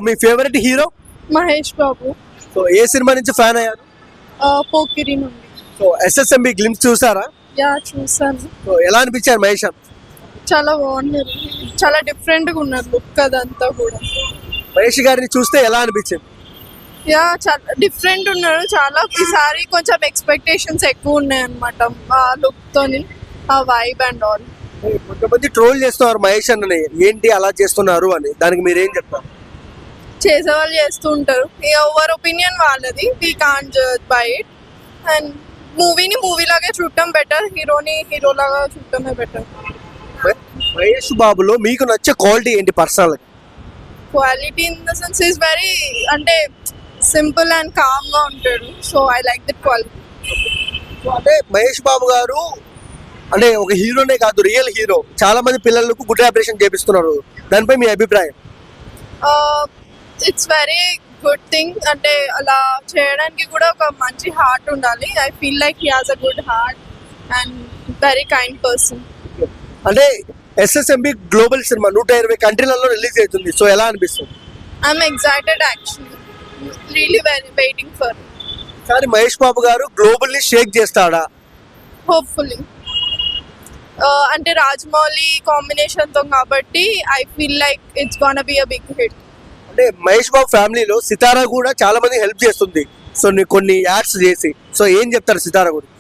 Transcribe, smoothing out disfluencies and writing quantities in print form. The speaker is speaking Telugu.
మీ favourite hero? Mahesh Babu. So ఏ సినిమా నుంచి ఫ్యాన్ అయ్యారు? పోకిరి నుండి. సో ఎస్ఎస్ఎంబి గ్లిమ్స్ చూసారా? యా చూసాను. సో ఎలా అనిపించారు మహేష్ అన్న? చాలా బాగున్నారు, చాలా డిఫరెంట్ గా ఉన్నారు లుక్ అదంతా కూడా. మహేష్ గారిని చూస్తే ఎలా అనిపించింది? యా చాలా డిఫరెంట్ ఉన్నారు, చాలా ఈసారి కొంచెం ఎక్స్పెక్టేషన్స్ ఎక్కువ ఉన్నాయి అనమాట ఆ లుక్ తోని, ఆ వైబ్ అండ్ ఆల్. కొంతమంది ట్రోల్ చేస్తున్నారు మహేష్ అన్నని, ఏంటి అలా చేస్తున్నారు అని, దానికి మీరేం చెప్తారు? చేసే వాళ్ళు చేస్తూ ఉంటారు, ఎవరి ఒపీనియన్ వాళ్ళది, we can't judge by it. And మూవీని మూవీ లాగే చూడటం బెటర్, హీరోని హీరో లాగా చూడటమే బెటర్. మహేష్ బాబులో మీకు నచ్చే క్వాలిటీ ఏంటి personal? Quality in the sense is very, అంటే సింపుల్ అండ్ కామ్ గా ఉంటాడు, so I like that quality. అంటే మహేష్ బాబు గారు అంటే ఒక హీరోనే కాదు, రియల్ హీరో. చాలా మంది పిల్లలకు గుడ్ ఆపరేషన్ చేపిస్తున్నారు, దానిపై మీ అభిప్రాయం? ఇట్స్ వెరీ గుడ్ థింగ్, అంటే అలా చేయడానికి కూడా ఒక మంచి హార్ట్ ఉండాలి. I feel like he has a good heart and very kind person. అంటే ఎస్ఎస్ఎంబి గ్లోబల్ సినిమా 120 కంట్రీలలో రిలీజ్ అవుతుంది, సో ఎలా అనిపిస్తుంది? I'm excited actually, really very waiting for. కానీ మహేష్ బాబు గారు గ్లోబల్ ని షేక్ చేస్తాడా? హోప్ఫుల్లీ. అంటే రాజమౌళి కాంబినేషన్ తో కాబట్టి I feel like it's gonna be a big hit. అంటే మహేష్ బాబు ఫ్యామిలీలో సితారా కూడా చాలా మంది హెల్ప్ చేస్తుంది, సో కొన్ని యాడ్స్ చేసి. సో ఏం చెప్తారు సితారా గురించి?